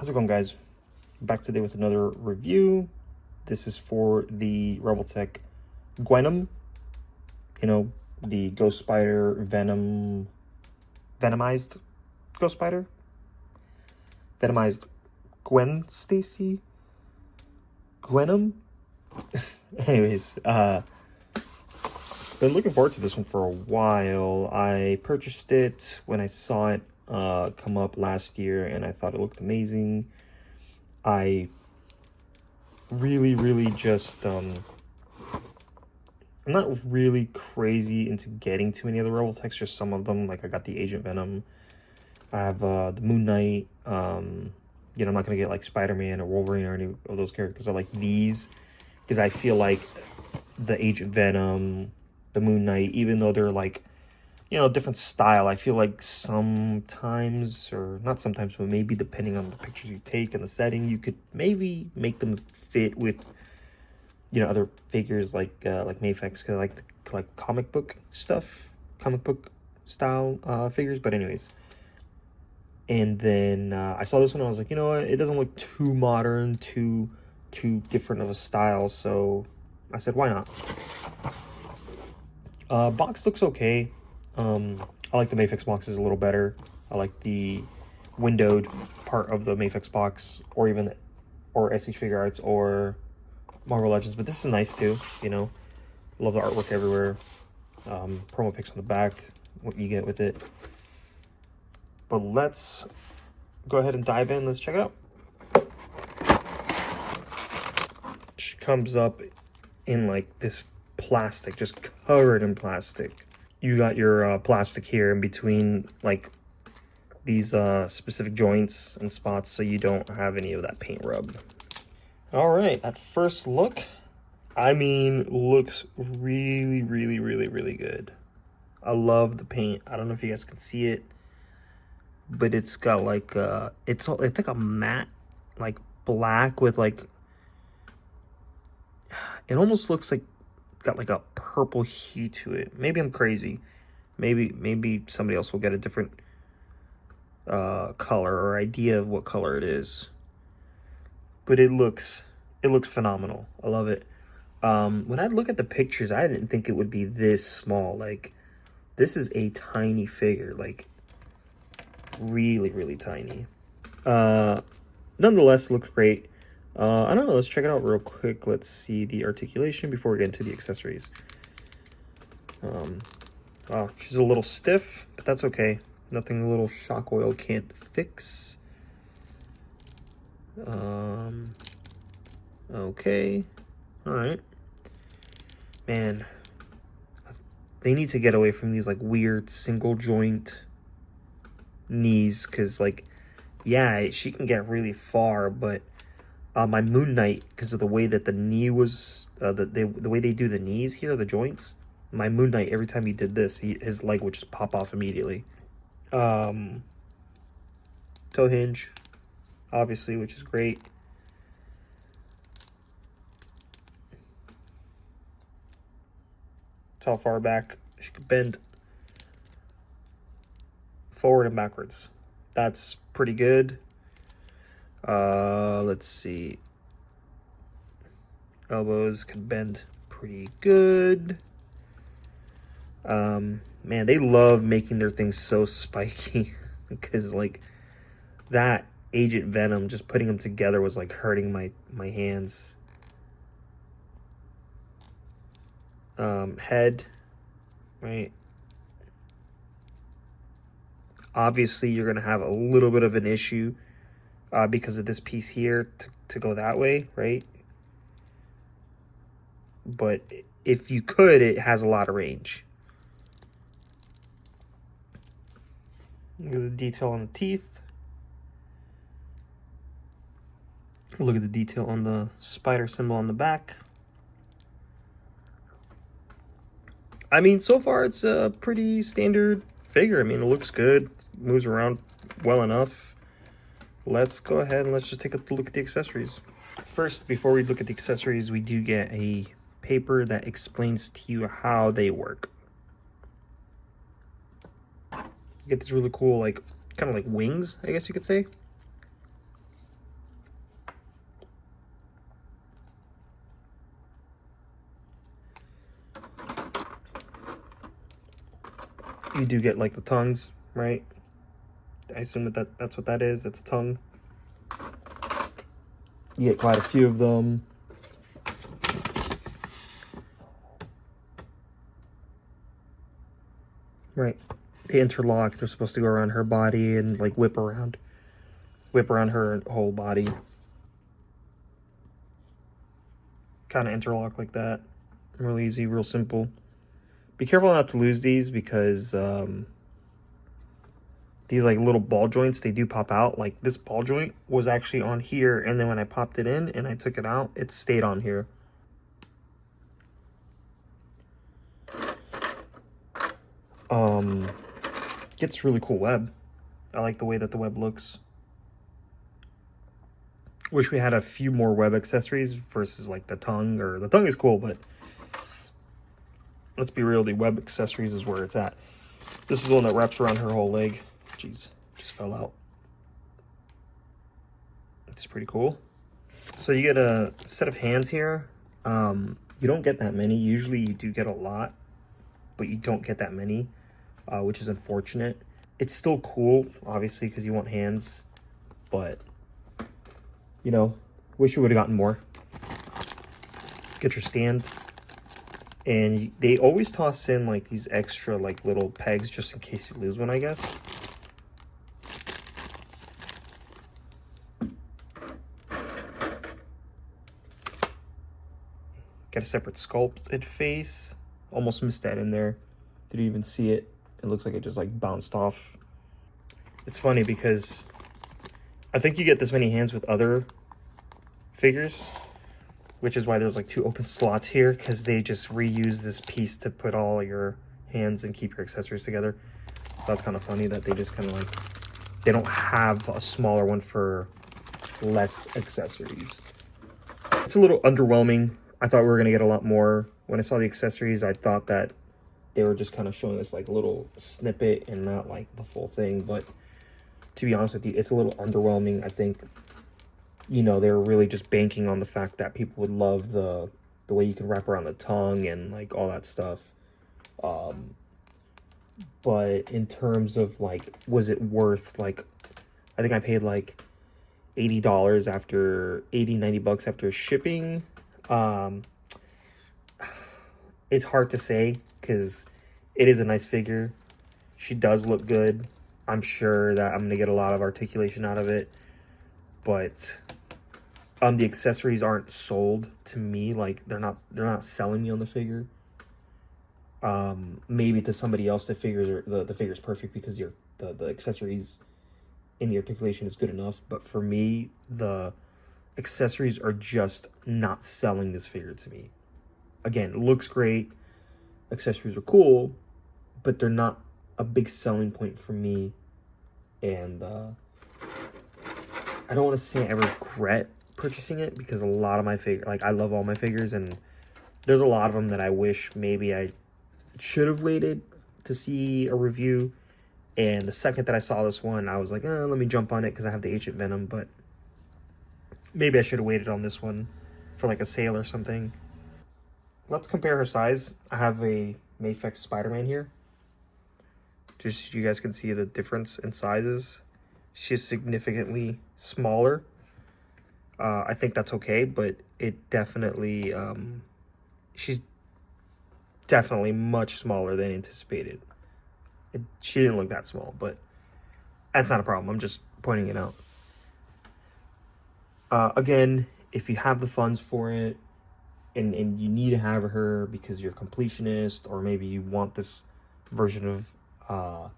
How's it going, guys? Back today with another review. This is for the Revoltech Gwenom. You know, the Ghost Spider Venomized Ghost Spider? Venomized Gwen Stacy? Gwenom? Anyways, been looking forward to this one for a while. I purchased it when I saw it come up last year, and I thought it looked amazing. I really just I'm not really crazy into getting too many of the Revoltechs, just some of them. Like I got the Agent Venom, I have the Moon Knight. I'm not gonna get like Spider-Man or Wolverine or any of those characters. I like these because I feel like the Agent Venom, the Moon Knight, even though they're like, different style, I feel like sometimes, or not sometimes, but maybe depending on the pictures you take and the setting, you could maybe make them fit with, other figures like Mafex, cause I like comic book stuff, comic book style figures. But anyways, and then I saw this one, and I was like, you know what, it doesn't look too modern, too different of a style, so I said, why not? Box looks okay. I like the Mafex boxes a little better. I like the windowed part of the Mafex box, or SH Figure Arts or Marvel Legends, but this is nice too. Love the artwork everywhere. Promo pics on the back, what you get with it. But let's go ahead and dive in. Let's check it out. She comes up in like this plastic, just covered in plastic. You got your plastic here in between like these specific joints and spots, so you don't have any of that paint rub. All right, at first look, I mean, looks really good. I love the paint. I don't know if you guys can see it, but it's got like it's like a matte, like black with like, it almost looks like got like a purple hue to it. Maybe I'm crazy. Maybe somebody else will get a different color or idea of what color it is. But it looks phenomenal. I love it. When I look at the pictures, I didn't think it would be this small. Like, this is a tiny figure, like really tiny. Nonetheless, looks great. I don't know, let's check it out real quick. Let's see the articulation before we get into the accessories. Oh, she's a little stiff, but that's okay. Nothing a little shock oil can't fix. Okay. Alright. Man, they need to get away from these like weird single joint knees, because like, yeah, she can get really far, but my Moon Knight, because of the way that the knee was, the way they do the knees here, the joints, my Moon Knight, every time he did this, his leg would just pop off immediately. Toe hinge, obviously, which is great. It's how far back she could bend forward and backwards. That's pretty good. Let's see. Elbows can bend pretty good. Man, they love making their things so spiky because like that Agent Venom, just putting them together was like hurting my hands. Head, right? Obviously, you're gonna have a little bit of an issue because of this piece here to go that way, right? But if you could, it has a lot of range. Look at the detail on the teeth. Look at the detail on the spider symbol on the back. I mean, so far it's a pretty standard figure. I mean, it looks good, moves around well enough. Let's go ahead and let's just take a look at the accessories. First, before we look at the accessories, we do get a paper that explains to you how they work. You get this really cool, like, kind of like wings, I guess you could say. you do get like the tongues, right? I assume that's what that is. It's a tongue. You get quite a few of them. Right. They interlock. They're supposed to go around her body and like whip around her whole body. Kind of interlock like that. Real easy, real simple. Be careful not to lose these because these like little ball joints, they do pop out. Like this ball joint was actually on here, and then when I popped it in and I took it out, it stayed on here. Gets really cool web. I like the way that the web looks. Wish we had a few more web accessories versus like the tongue, or the tongue is cool, but let's be real, the web accessories is where it's at. This is the one that wraps around her whole leg. Jeez, just fell out. It's pretty cool. So you get a set of hands here. You don't get that many. Usually you do get a lot, but you don't get that many, which is unfortunate. It's still cool, obviously, because you want hands, but, you know, wish you would have gotten more. Get your stand. And they always toss in, like, these extra, like, little pegs just in case you lose one, I guess. Got a separate sculpted face. Almost missed that in there. Didn't even see it. It looks like it just like bounced off. It's funny because I think you get this many hands with other figures, which is why there's like 2 open slots here, because they just reuse this piece to put all your hands and keep your accessories together. So that's kind of funny that they just kind of like, they don't have a smaller one for less accessories. It's a little underwhelming. I thought we were going to get a lot more. When I saw the accessories, I thought that they were just kind of showing us like a little snippet and not like the full thing. But to be honest with you, it's a little underwhelming. I think, you know, they were really just banking on the fact that people would love the way you can wrap around the tongue and like all that stuff. But in terms of like, was it worth, like, I think I paid like $80 after $90 after shipping. It's hard to say because it is a nice figure. She does look good. I'm sure that I'm gonna get a lot of articulation out of it, but the accessories aren't sold to me. Like they're not selling me on the figure. Maybe to somebody else the figure's perfect because the accessories in the articulation is good enough, but for me the accessories are just not selling this figure to me. Again, it looks great, accessories are cool, but they're not a big selling point for me. And I don't want to say I regret purchasing it because a lot of my figures, like I love all my figures, and there's a lot of them that I wish maybe I should have waited to see a review. And the second that I saw this one, I was like, let me jump on it because I have the Ancient Venom, but maybe I should have waited on this one for like a sale or something. Let's compare her size. I have a Mafex Spider-Man here. Just so you guys can see the difference in sizes. She's significantly smaller. I think that's okay, but it definitely, she's definitely much smaller than anticipated. She didn't look that small, but that's not a problem. I'm just pointing it out. Again, if you have the funds for it, and you need to have her because you're a completionist, or maybe you want this version of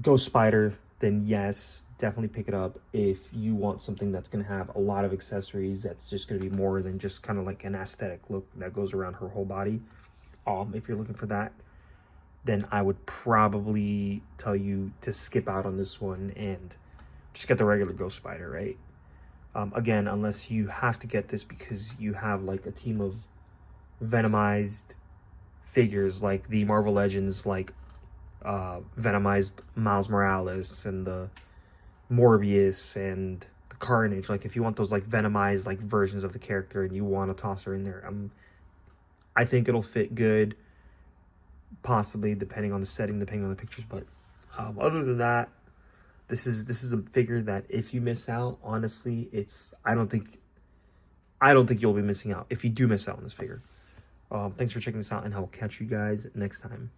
Ghost Spider, then yes, definitely pick it up. If you want something that's going to have a lot of accessories, that's just going to be more than just kind of like an aesthetic look that goes around her whole body, if you're looking for that, then I would probably tell you to skip out on this one and just get the regular Ghost Spider, right? Again, unless you have to get this because you have like a team of Venomized figures, like the Marvel Legends, like Venomized Miles Morales and the Morbius and the Carnage. Like if you want those like Venomized like versions of the character and you want to toss her in there, I think it'll fit good. possibly, depending on the setting, depending on the pictures. But other than that, this is a figure that if you miss out, honestly, I don't think you'll be missing out if you do miss out on this figure. Thanks for checking this out, and I will catch you guys next time.